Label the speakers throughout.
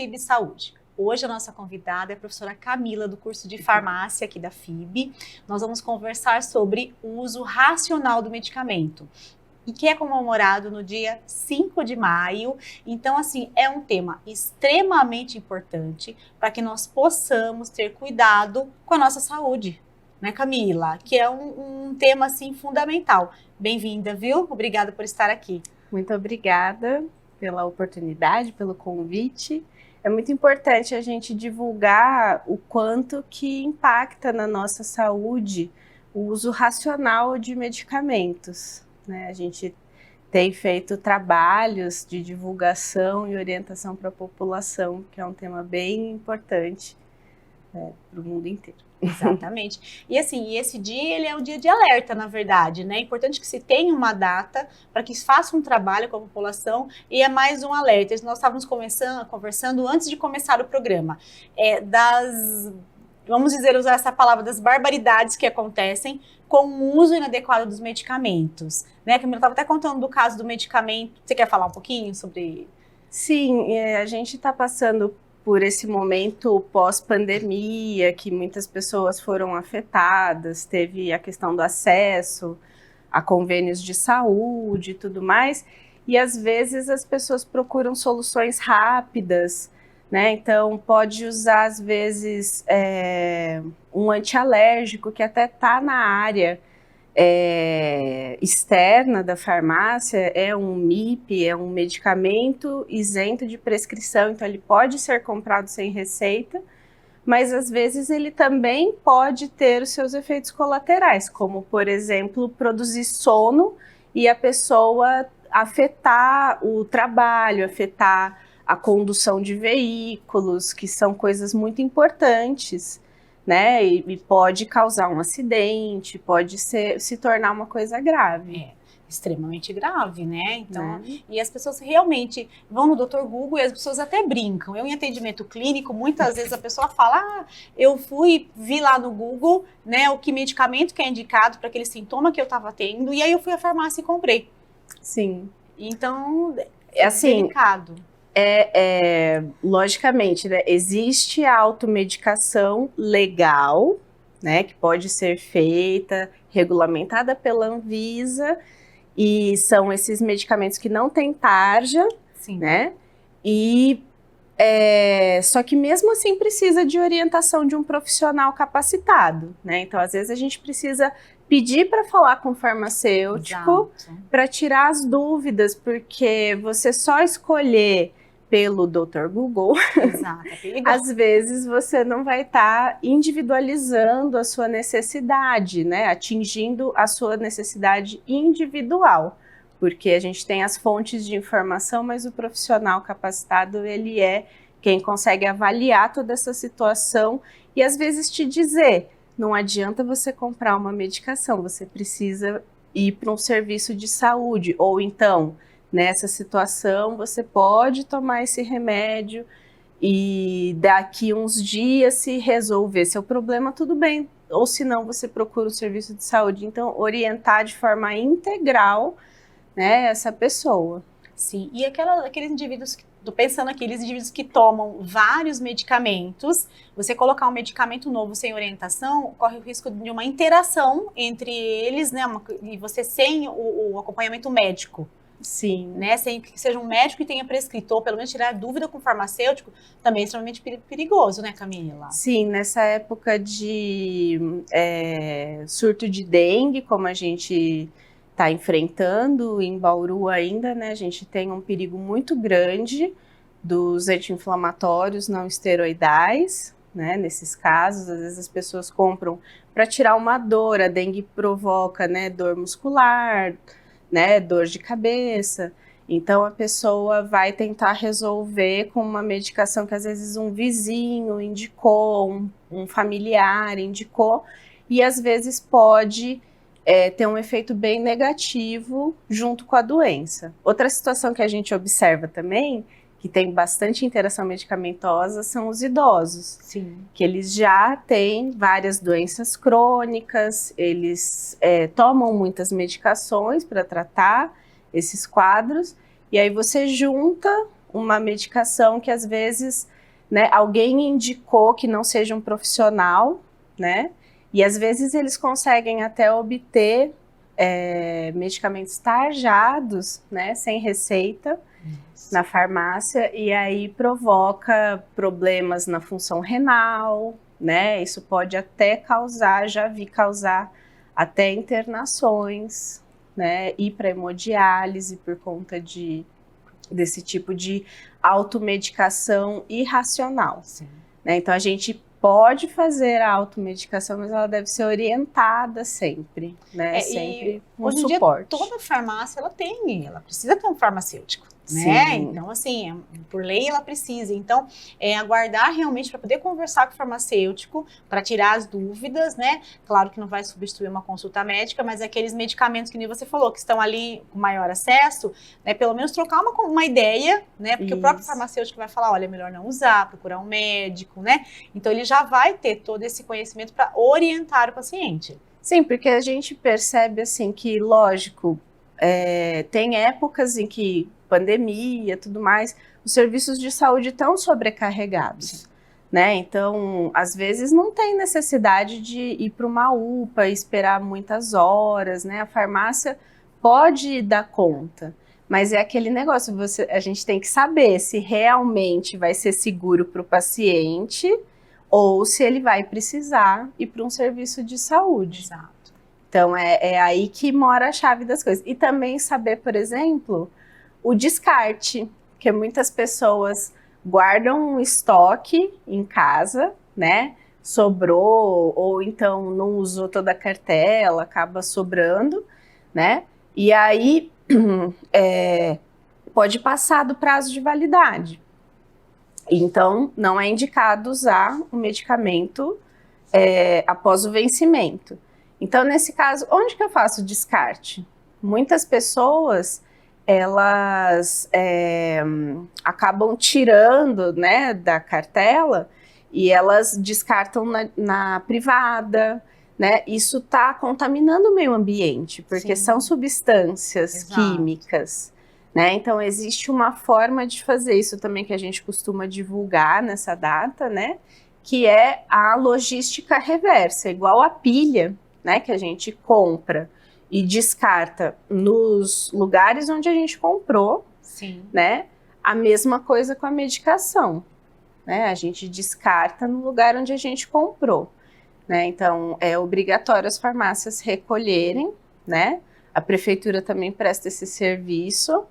Speaker 1: FIB Saúde. Hoje a nossa convidada é a professora Camila, do curso de farmácia aqui da FIB. Nós vamos conversar sobre o uso racional do medicamento, e que é comemorado no dia 5 de maio. Então, assim, é um tema extremamente importante para que nós possamos ter cuidado com a nossa saúde, né, Camila? Que é um tema, assim, fundamental. Bem-vinda, viu? Obrigada por estar aqui.
Speaker 2: Muito obrigada pela oportunidade, pelo convite. É muito importante a gente divulgar o quanto que impacta na nossa saúde o uso racional de medicamentos, né? A gente tem feito trabalhos de divulgação e orientação para a população, que é um tema bem importante para o mundo inteiro.
Speaker 1: Exatamente. E assim, esse dia, ele é um dia de alerta, na verdade, né? É importante que se tenha uma data para que faça um trabalho com a população, e é mais um alerta. Nós estávamos conversando antes de começar o programa, vamos dizer, usar essa palavra, das barbaridades que acontecem com o uso inadequado dos medicamentos, né? Camila estava até contando do caso do medicamento. Você quer falar um pouquinho sobre?
Speaker 2: Sim, a gente está passando por esse momento pós-pandemia, que muitas pessoas foram afetadas, teve a questão do acesso a convênios de saúde e tudo mais, e às vezes as pessoas procuram soluções rápidas, né? Então pode usar às vezes um antialérgico que até está na área externa da farmácia, é um MIP, é um medicamento isento de prescrição, então ele pode ser comprado sem receita, mas às vezes ele também pode ter os seus efeitos colaterais, como por exemplo, produzir sono e a pessoa afetar o trabalho, afetar a condução de veículos, que são coisas muito importantes, né? E pode causar um acidente, pode se tornar uma coisa grave.
Speaker 1: Extremamente grave, né? Então, e as pessoas realmente vão no Dr. Google e as pessoas até brincam. Eu, em atendimento clínico, muitas vezes a pessoa fala: eu vi lá no Google, né, o que medicamento que é indicado para aquele sintoma que eu estava tendo, e aí eu fui à farmácia e comprei.
Speaker 2: Sim.
Speaker 1: Então, é assim, delicado.
Speaker 2: Logicamente, né, existe a automedicação legal, né, que pode ser feita, regulamentada pela Anvisa, e são esses medicamentos que não têm tarja,
Speaker 1: sim,
Speaker 2: né, e só que mesmo assim precisa de orientação de um profissional capacitado, né, então às vezes a gente precisa pedir para falar com o farmacêutico para tirar as dúvidas, porque você só escolher pelo Dr. Google, às vezes você não vai estar individualizando a sua necessidade, né? Atingindo a sua necessidade individual, porque a gente tem as fontes de informação, mas o profissional capacitado, ele é quem consegue avaliar toda essa situação e às vezes te dizer: não adianta você comprar uma medicação, você precisa ir para um serviço de saúde, ou então, nessa situação, você pode tomar esse remédio e daqui uns dias, se resolver seu problema, tudo bem. Ou se não, você procura o serviço de saúde. Então, orientar de forma integral, né, essa pessoa.
Speaker 1: Sim, e aqueles indivíduos, estou pensando aqui, aqueles indivíduos que tomam vários medicamentos, você colocar um medicamento novo sem orientação, corre o risco de uma interação entre eles, né, e você sem o acompanhamento médico.
Speaker 2: Sim.
Speaker 1: Né, sem que seja um médico que tenha prescrito, ou pelo menos tirar dúvida com o farmacêutico, também é extremamente perigoso, né, Camila?
Speaker 2: Sim, nessa época de surto de dengue, como a gente está enfrentando em Bauru ainda, né, a gente tem um perigo muito grande dos anti-inflamatórios não esteroidais, né, nesses casos, às vezes as pessoas compram para tirar uma dor, a dengue provoca, né, dor muscular, né, dor de cabeça, então a pessoa vai tentar resolver com uma medicação que às vezes um vizinho indicou, um familiar indicou, e às vezes pode ter um efeito bem negativo junto com a doença. Outra situação que a gente observa também, que tem bastante interação medicamentosa, são os idosos.
Speaker 1: Sim.
Speaker 2: Que eles já têm várias doenças crônicas, eles tomam muitas medicações para tratar esses quadros, e aí você junta uma medicação que às vezes né? Alguém indicou que não seja um profissional, né? E às vezes eles conseguem até obter medicamentos tarjados, né? Sem receita, na farmácia, e aí provoca problemas na função renal, né? Isso pode até causar, já vi causar até internações, né? Ir para hemodiálise por conta desse tipo de automedicação irracional. Né? Então a gente pode fazer a automedicação, mas ela deve ser orientada sempre, né? Sempre um
Speaker 1: hoje em
Speaker 2: suporte.
Speaker 1: Dia, toda farmácia ela precisa ter um farmacêutico. Né? Então, assim, por lei ela precisa. Então, aguardar realmente para poder conversar com o farmacêutico, para tirar as dúvidas, né? Claro que não vai substituir uma consulta médica, mas aqueles medicamentos que nem você falou, que estão ali com maior acesso, né? Pelo menos trocar uma ideia, né? Porque o próprio farmacêutico vai falar, olha, é melhor não usar, procurar um médico, né? Então, ele já vai ter todo esse conhecimento para orientar o paciente.
Speaker 2: Sim, porque a gente percebe, assim, que, lógico, tem épocas em que pandemia, tudo mais, os serviços de saúde estão sobrecarregados, né? Então, às vezes não tem necessidade de ir para uma UPA e esperar muitas horas, né? A farmácia pode dar conta, mas é aquele negócio, a gente tem que saber se realmente vai ser seguro para o paciente ou se ele vai precisar ir para um serviço de saúde.
Speaker 1: Exato.
Speaker 2: Então, é aí que mora a chave das coisas. E também saber, por exemplo, o descarte, que muitas pessoas guardam um estoque em casa, né? Sobrou, ou então não usou toda a cartela, acaba sobrando, né? E aí pode passar do prazo de validade. Então, não é indicado usar o medicamento após o vencimento. Então, nesse caso, onde que eu faço o descarte? Muitas pessoas, elas acabam tirando, né, da cartela e elas descartam na privada, né? Isso está contaminando o meio ambiente, porque são substâncias químicas, né? Então, existe uma forma de fazer isso também que a gente costuma divulgar nessa data, né? Que é a logística reversa, igual a pilha, né, que a gente compra e descarta nos lugares onde a gente comprou, né? A mesma coisa com a medicação, né? A gente descarta no lugar onde a gente comprou, né? Então, é obrigatório as farmácias recolherem, né? A prefeitura também presta esse serviço,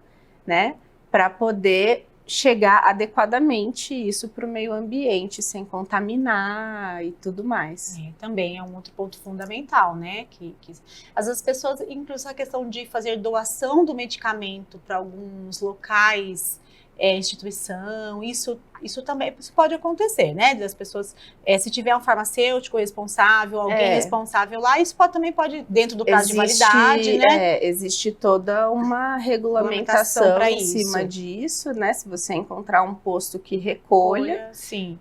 Speaker 2: né? Para poder chegar adequadamente isso para o meio ambiente, sem contaminar e tudo mais.
Speaker 1: Também é um outro ponto fundamental, né? Que às vezes as pessoas, inclusive a questão de fazer doação do medicamento para alguns locais, instituição, isso também pode acontecer, né? Das pessoas, se tiver um farmacêutico responsável, alguém responsável lá, isso também pode, dentro do prazo de validade, né?
Speaker 2: Existe toda uma regulamentação em cima disso, né? Se você encontrar um posto que recolha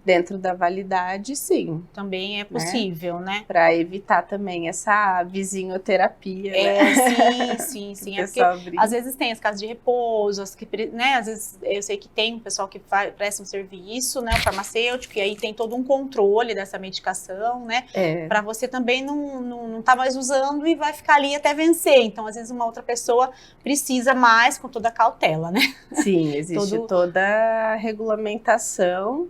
Speaker 2: dentro da validade, sim.
Speaker 1: Também é possível, né?
Speaker 2: Para evitar também essa vizinhoterapia,
Speaker 1: né? Sim. Porque, às vezes tem as casas de repouso, né? Às vezes eu sei que tem um pessoal que presta um serviço, né, o farmacêutico, e aí tem todo um controle dessa medicação, né, para você também não tá mais usando e vai ficar ali até vencer. Então, às vezes, uma outra pessoa precisa mais com toda a cautela, né?
Speaker 2: Sim, existe toda a regulamentação,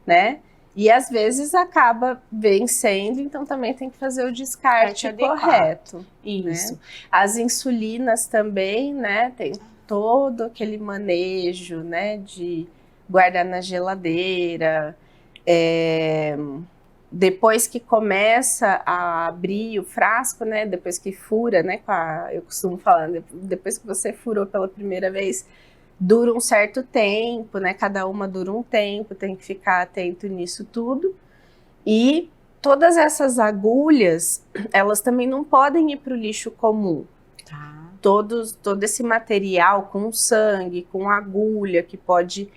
Speaker 2: né? E às vezes acaba vencendo, então também tem que fazer o descarte correto.
Speaker 1: Isso.
Speaker 2: Né? As insulinas também, né, tem todo aquele manejo, né, de guardar na geladeira, depois que começa a abrir o frasco, né, depois que fura, né, eu costumo falar, depois que você furou pela primeira vez, dura um certo tempo, né, cada uma dura um tempo, tem que ficar atento nisso tudo, e todas essas agulhas, elas também não podem ir para o lixo comum. Todo esse material com sangue, com agulha, que pode,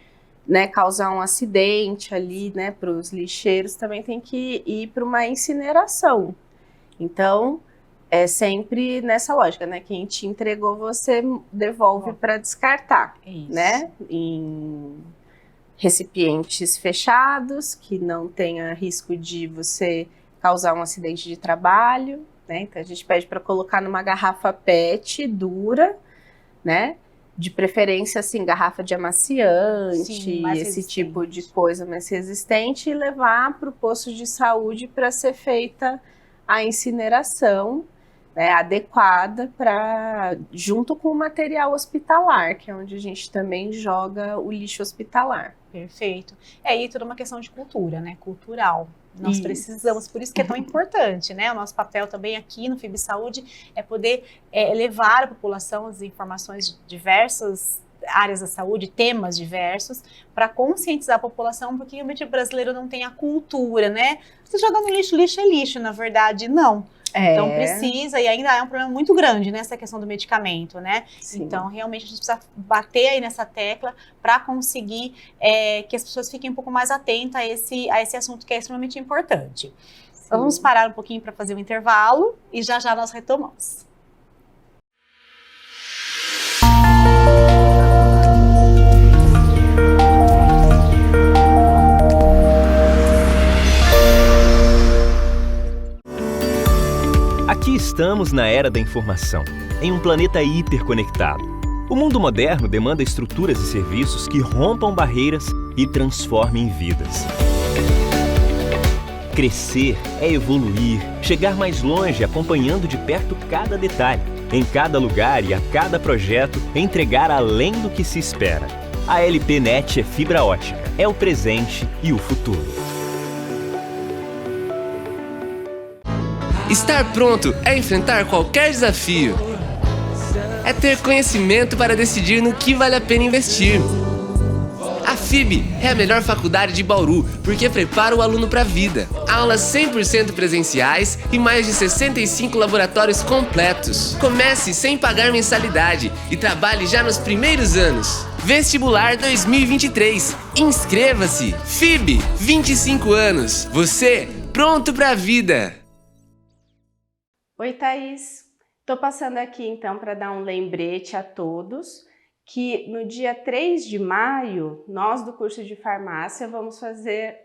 Speaker 2: né, causar um acidente ali, né, para os lixeiros, também tem que ir para uma incineração. Então, é sempre nessa lógica, né, quem te entregou, você devolve para descartar, né, em recipientes fechados, que não tenha risco de você causar um acidente de trabalho, né? Então a gente pede para colocar numa garrafa PET dura, né? De preferência, assim, garrafa de amaciante,
Speaker 1: Sim, mais
Speaker 2: esse
Speaker 1: resistente.
Speaker 2: tipo de coisa mais resistente, e levar para o posto de saúde para ser feita a incineração, né, adequada junto com o material hospitalar, que é onde a gente também joga o lixo hospitalar.
Speaker 1: Perfeito. E tudo uma questão de cultura, né? Cultural. Nós
Speaker 2: Isso.
Speaker 1: precisamos, por isso que é tão importante, né? O nosso papel também aqui no FIB Saúde é poder levar à população as informações de diversas áreas da saúde, temas diversos, para conscientizar a população, porque realmente o brasileiro não tem a cultura, né? Você joga no lixo, lixo é lixo, na verdade, não. Então precisa, e ainda é um problema muito grande nessa questão do medicamento, né?
Speaker 2: Sim.
Speaker 1: Então realmente a gente precisa bater aí nessa tecla para conseguir que as pessoas fiquem um pouco mais atentas a esse assunto que é extremamente importante. Então, vamos parar um pouquinho para fazer um intervalo e já já nós retomamos.
Speaker 3: Aqui estamos na era da informação, em um planeta hiperconectado. O mundo moderno demanda estruturas e serviços que rompam barreiras e transformem vidas. Crescer é evoluir, chegar mais longe acompanhando de perto cada detalhe, em cada lugar e a cada projeto, entregar além do que se espera. A LPNet é fibra ótica, é o presente e o futuro.
Speaker 4: Estar pronto é enfrentar qualquer desafio. É ter conhecimento para decidir no que vale a pena investir. A FIB é a melhor faculdade de Bauru porque prepara o aluno para a vida. Aulas 100% presenciais e mais de 65 laboratórios completos. Comece sem pagar mensalidade e trabalhe já nos primeiros anos. Vestibular 2023. Inscreva-se! FIB, 25 anos. Você pronto para a vida!
Speaker 2: Oi, Thaís. Estou passando aqui, então, para dar um lembrete a todos que no dia 3 de maio, nós do curso de farmácia vamos fazer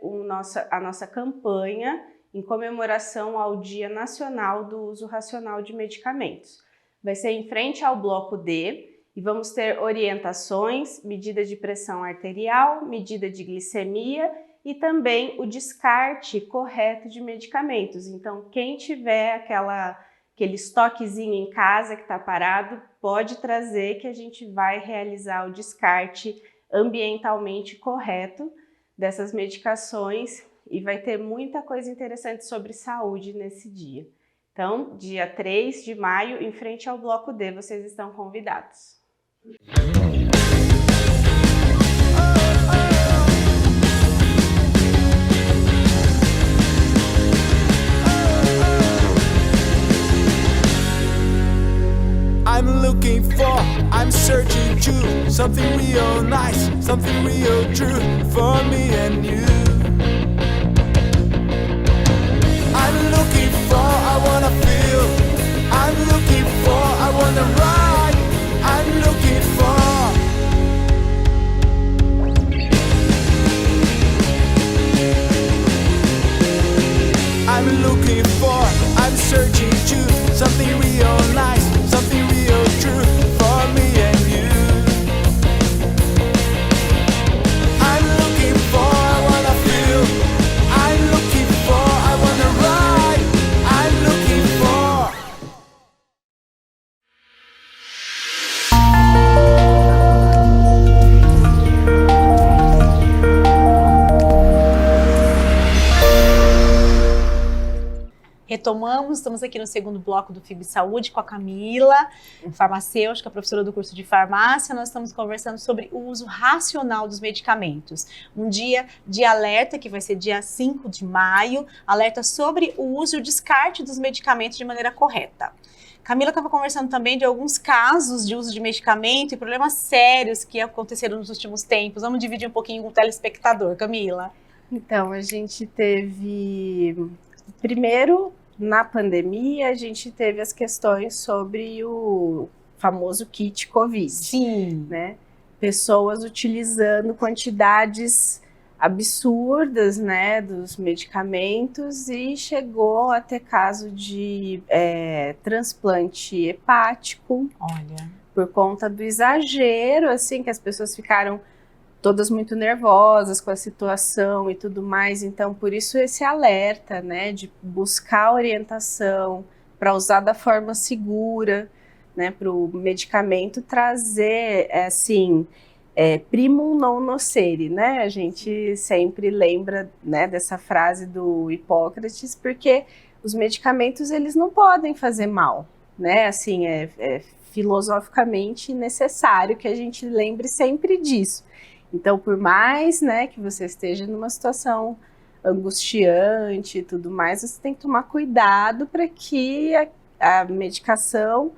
Speaker 2: a nossa campanha em comemoração ao Dia Nacional do Uso Racional de Medicamentos. Vai ser em frente ao bloco D e vamos ter orientações, medida de pressão arterial, medida de glicemia e também o descarte correto de medicamentos. Então, quem tiver aquele estoquezinho em casa que está parado, pode trazer que a gente vai realizar o descarte ambientalmente correto dessas medicações e vai ter muita coisa interessante sobre saúde nesse dia. Então, dia 3 de maio, em frente ao bloco D, vocês estão convidados.
Speaker 5: I'm looking for, I'm searching to something real nice, something real true for me and you. I'm looking for, I wanna feel. I'm looking for, I wanna ride. I'm looking for. I'm looking for, I'm searching to something real nice, something real true for me and you. I'm looking for, I wanna feel. I'm looking for, I wanna ride. I'm looking for.
Speaker 1: Retomamos, estamos aqui no segundo bloco do FIB Saúde com a Camila, farmacêutica, professora do curso de farmácia. Nós estamos conversando sobre o uso racional dos medicamentos. Um dia de alerta, que vai ser dia 5 de maio, alerta sobre o uso e o descarte dos medicamentos de maneira correta. Camila estava conversando também de alguns casos de uso de medicamento e problemas sérios que aconteceram nos últimos tempos. Vamos dividir um pouquinho com o telespectador, Camila.
Speaker 2: Então, a gente teve... Primeiro, na pandemia, a gente teve as questões sobre o famoso kit Covid.
Speaker 1: Sim.
Speaker 2: Né? pessoas utilizando quantidades absurdas, né, dos medicamentos, e chegou a ter caso de transplante hepático.
Speaker 1: Olha.
Speaker 2: Por conta do exagero, assim, que as pessoas ficaram todas muito nervosas com a situação e tudo mais. Então, por isso esse alerta, né, de buscar orientação para usar da forma segura, né, para o medicamento trazer, assim, primum non nocere, né? A gente sempre lembra, né, dessa frase do Hipócrates, porque os medicamentos, eles não podem fazer mal, né? Assim, filosoficamente necessário que a gente lembre sempre disso. Então, por mais, né, que você esteja numa situação angustiante e tudo mais, você tem que tomar cuidado para que a medicação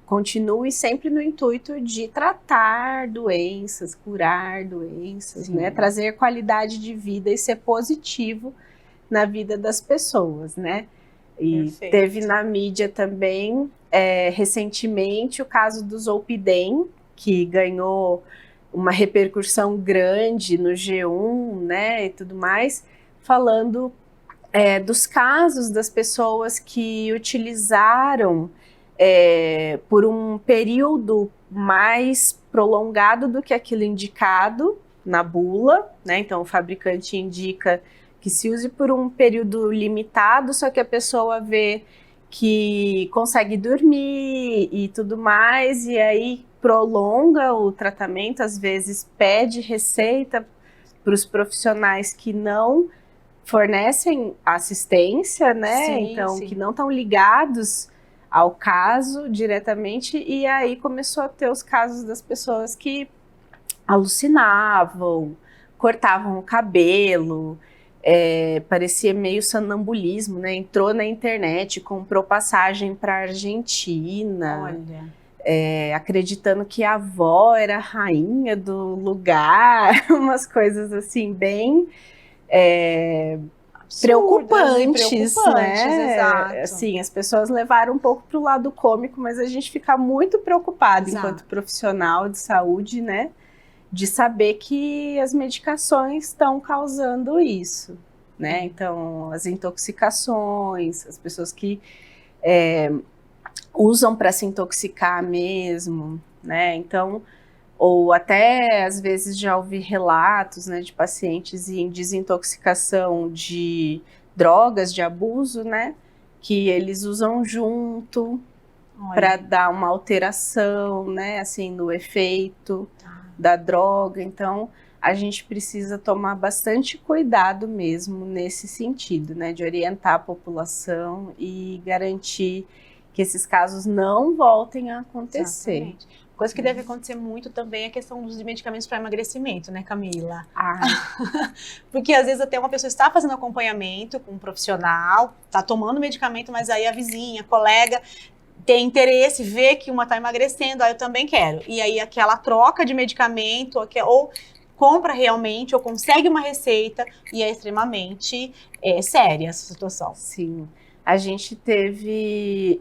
Speaker 2: continue sempre no intuito de tratar doenças, curar doenças, né, trazer qualidade de vida e ser positivo na vida das pessoas, né? E
Speaker 1: Perfeito.
Speaker 2: teve na mídia também, recentemente, o caso do Zolpidem, que ganhou uma repercussão grande no G1, né, e tudo mais, falando dos casos das pessoas que utilizaram por um período mais prolongado do que aquilo indicado na bula, né? Então o fabricante indica que se use por um período limitado, só que a pessoa vê que consegue dormir e tudo mais, e aí prolonga o tratamento, às vezes pede receita para os profissionais que não fornecem assistência, né?
Speaker 1: Sim,
Speaker 2: então,
Speaker 1: sim.
Speaker 2: que não estão ligados ao caso diretamente, e aí começou a ter os casos das pessoas que alucinavam, cortavam o cabelo, parecia meio sonambulismo, né? Entrou na internet, comprou passagem para a Argentina,
Speaker 1: Olha.
Speaker 2: acreditando que a avó era a rainha do lugar, umas coisas assim bem preocupantes, né?
Speaker 1: Exato.
Speaker 2: Assim, as pessoas levaram um pouco para o lado cômico, mas a gente fica muito preocupado
Speaker 1: Exato.
Speaker 2: enquanto profissional de saúde, né? De saber que as medicações estão causando isso, né? Então, as intoxicações, as pessoas que usam para se intoxicar mesmo, né? Então, ou até às vezes já ouvi relatos, né, de pacientes em desintoxicação de drogas de abuso, né? Que eles usam junto para dar uma alteração, né? Assim, no efeito da droga. Então, a gente precisa tomar bastante cuidado mesmo nesse sentido, né? De orientar a população e garantir que esses casos não voltem a acontecer.
Speaker 1: Exatamente. Coisa que deve acontecer muito também é a questão do uso de medicamentos para emagrecimento, né, Camila? Porque às vezes até uma pessoa está fazendo acompanhamento com um profissional, está tomando medicamento, mas aí a vizinha, a colega tem interesse, vê que uma está emagrecendo, aí eu também quero. E aí aquela troca de medicamento, ou compra realmente, ou consegue uma receita, e é extremamente séria essa situação.
Speaker 2: Sim. A gente teve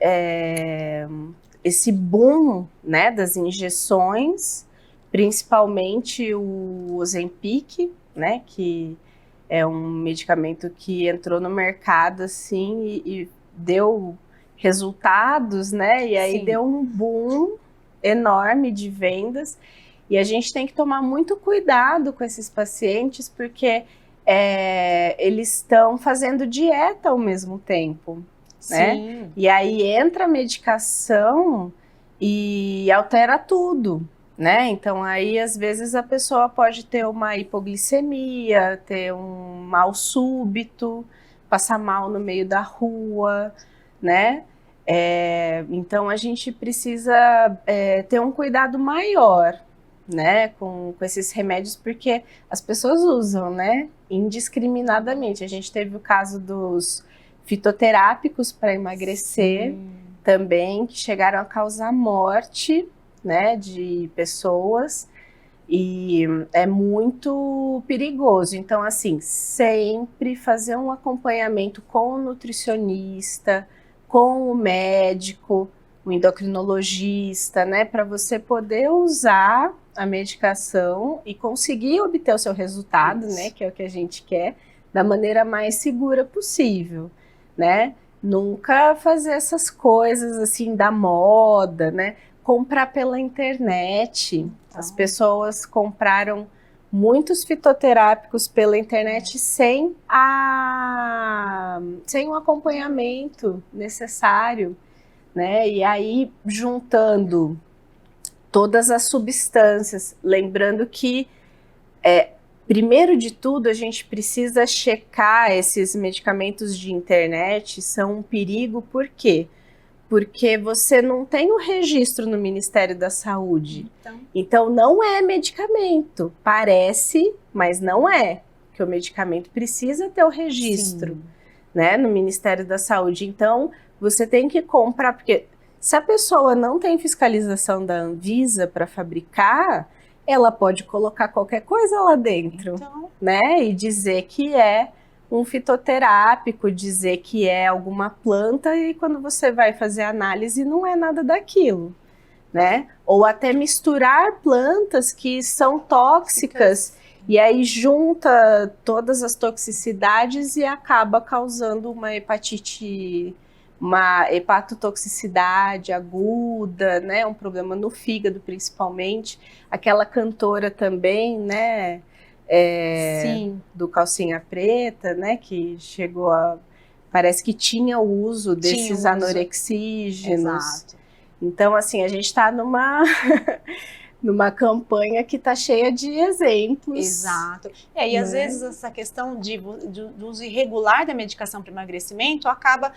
Speaker 2: esse boom, né, das injeções, principalmente o Ozempic, né, que é um medicamento que entrou no mercado assim e deu resultados, né, e aí
Speaker 1: Sim.
Speaker 2: deu um boom enorme de vendas, e a gente tem que tomar muito cuidado com esses pacientes, porque eles estão fazendo dieta ao mesmo tempo, né?
Speaker 1: Sim.
Speaker 2: E aí entra a medicação e altera tudo, né? Então aí às vezes a pessoa pode ter uma hipoglicemia, ter um mal súbito, passar mal no meio da rua, né? Então a gente precisa ter um cuidado maior, né, com esses remédios, porque as pessoas usam, né, indiscriminadamente. A gente teve o caso dos fitoterápicos para emagrecer também, que chegaram a causar morte, né, de pessoas, e é muito perigoso. Então, assim, sempre fazer um acompanhamento com o nutricionista, com o médico, um endocrinologista, né, para você poder usar a medicação e conseguir obter o seu resultado, né, que é o que a gente quer, da maneira mais segura possível, né? Nunca fazer essas coisas assim da moda, né? Comprar pela internet. As pessoas compraram muitos fitoterápicos pela internet sem o acompanhamento necessário, né? E aí, juntando todas as substâncias, lembrando que, primeiro de tudo, a gente precisa checar esses medicamentos de internet, são um perigo, por quê? Porque você não tem o registro no Ministério da Saúde. Então não é medicamento. Parece, mas não é. Porque o medicamento precisa ter o registro, né, no Ministério da Saúde. Então você tem que comprar, porque se a pessoa não tem fiscalização da Anvisa para fabricar, ela pode colocar qualquer coisa lá dentro, né, e dizer que é um fitoterápico, dizer que é alguma planta, e quando você vai fazer a análise não é nada daquilo, né? Ou até misturar plantas que são tóxicas e aí junta todas as toxicidades e acaba causando uma hepatotoxicidade aguda, né? Um problema no fígado principalmente. Aquela cantora também, né? Do Calcinha Preta, né, que chegou a... Parece que tinha o uso desses anorexígenos. Exato. Então, assim, a gente está numa campanha que está cheia de exemplos.
Speaker 1: Exato. E às vezes essa questão do uso irregular da medicação para emagrecimento acaba...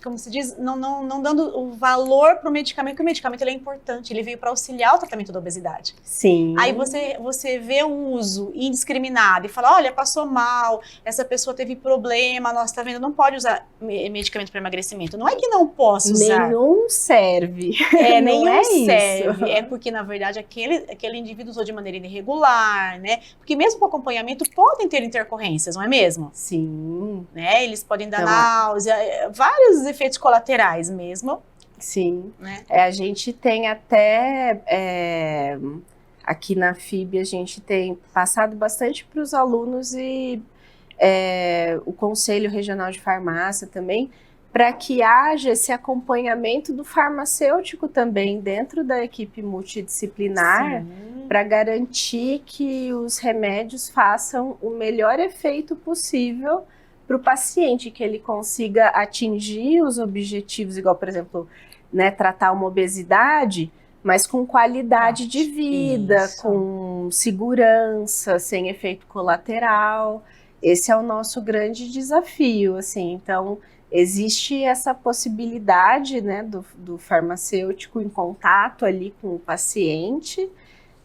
Speaker 1: como se diz, não dando o valor para o medicamento, porque o medicamento ele é importante, ele veio para auxiliar o tratamento da obesidade.
Speaker 2: Sim.
Speaker 1: Aí você vê o uso indiscriminado e fala, olha, passou mal, essa pessoa teve problema, nossa, tá vendo, não pode usar medicamento para emagrecimento. Não é que não possa usar.
Speaker 2: Nenhum serve.
Speaker 1: Nenhum serve. É porque, na verdade, aquele indivíduo usou de maneira irregular, né? Porque mesmo com acompanhamento podem ter intercorrências, não é mesmo?
Speaker 2: Sim.
Speaker 1: Né? Eles podem dar náusea, vários efeitos colaterais mesmo.
Speaker 2: Sim, né? A gente tem até, aqui na FIB, a gente tem passado bastante para os alunos e o Conselho Regional de Farmácia também, para que haja esse acompanhamento do farmacêutico também dentro da equipe multidisciplinar, para garantir que os remédios façam o melhor efeito possível para o paciente, que ele consiga atingir os objetivos, igual, por exemplo, né, tratar uma obesidade, mas com qualidade de vida, com segurança, sem efeito colateral. Esse é o nosso grande desafio, assim. Então, existe essa possibilidade, né, do farmacêutico em contato ali com o paciente,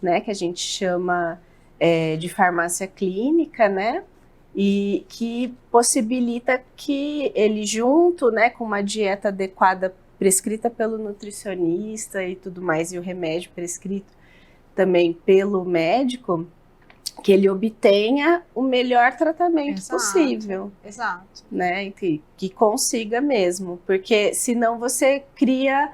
Speaker 2: né, que a gente chama de farmácia clínica, né, e que possibilita que ele, junto, né, com uma dieta adequada prescrita pelo nutricionista e tudo mais, e o remédio prescrito também pelo médico, que ele obtenha o melhor tratamento possível.
Speaker 1: Exato.
Speaker 2: Né, que consiga mesmo, porque senão você cria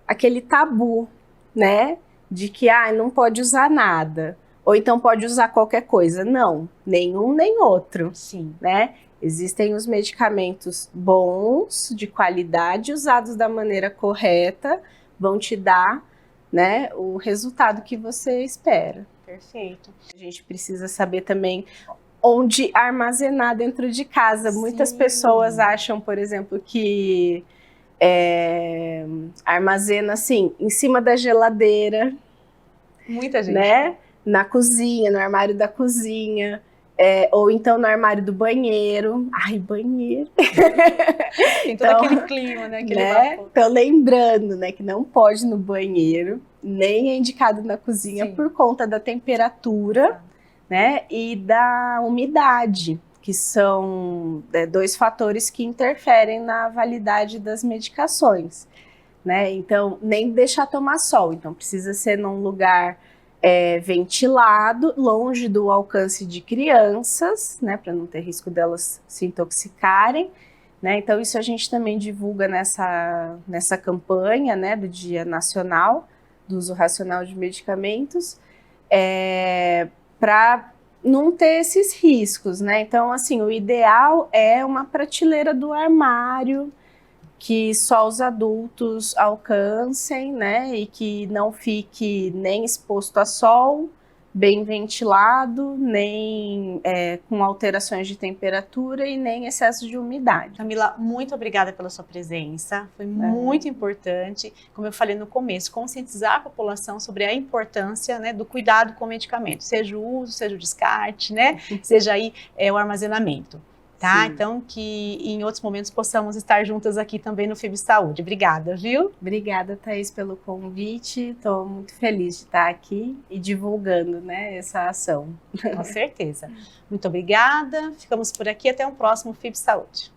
Speaker 2: aquele tabu, né, de que não pode usar nada. Ou então pode usar qualquer coisa. Não, nenhum nem outro.
Speaker 1: Sim.
Speaker 2: Né? Existem os medicamentos bons, de qualidade, usados da maneira correta, vão te dar, né, o resultado que você espera.
Speaker 1: Perfeito.
Speaker 2: A gente precisa saber também onde armazenar dentro de casa. Sim. Muitas pessoas acham, por exemplo, que armazena assim, em cima da geladeira.
Speaker 1: Muita gente.
Speaker 2: Né? Na cozinha, no armário da cozinha, ou então no armário do banheiro. Ai, banheiro!
Speaker 1: Tem todo aquele clima, né?
Speaker 2: Então, lembrando, né, que não pode ir no banheiro, nem é indicado na cozinha. Sim. Por conta da temperatura, né, e da umidade, que são 2 fatores que interferem na validade das medicações, né? Então, nem deixar tomar sol. Então, precisa ser num lugar ventilado, longe do alcance de crianças, né, para não ter risco delas se intoxicarem, né? Então isso a gente também divulga nessa campanha, né, do Dia Nacional do Uso Racional de Medicamentos, para não ter esses riscos, né? Então, assim, o ideal é uma prateleira do armário que só os adultos alcancem, né? E que não fique nem exposto a sol, bem ventilado, nem com alterações de temperatura e nem excesso de umidade.
Speaker 1: Camila, muito obrigada pela sua presença, foi muito importante, como eu falei no começo, conscientizar a população sobre a importância, né, do cuidado com o medicamento, seja o uso, seja o descarte, né, seja aí o armazenamento. Tá?
Speaker 2: Sim.
Speaker 1: Então, que em outros momentos possamos estar juntas aqui também no FIB Saúde. Obrigada, viu?
Speaker 2: Obrigada, Thaís, pelo convite. Estou muito feliz de estar aqui e divulgando, né, essa ação.
Speaker 1: Com certeza. Muito obrigada. Ficamos por aqui. Até um próximo FIB Saúde.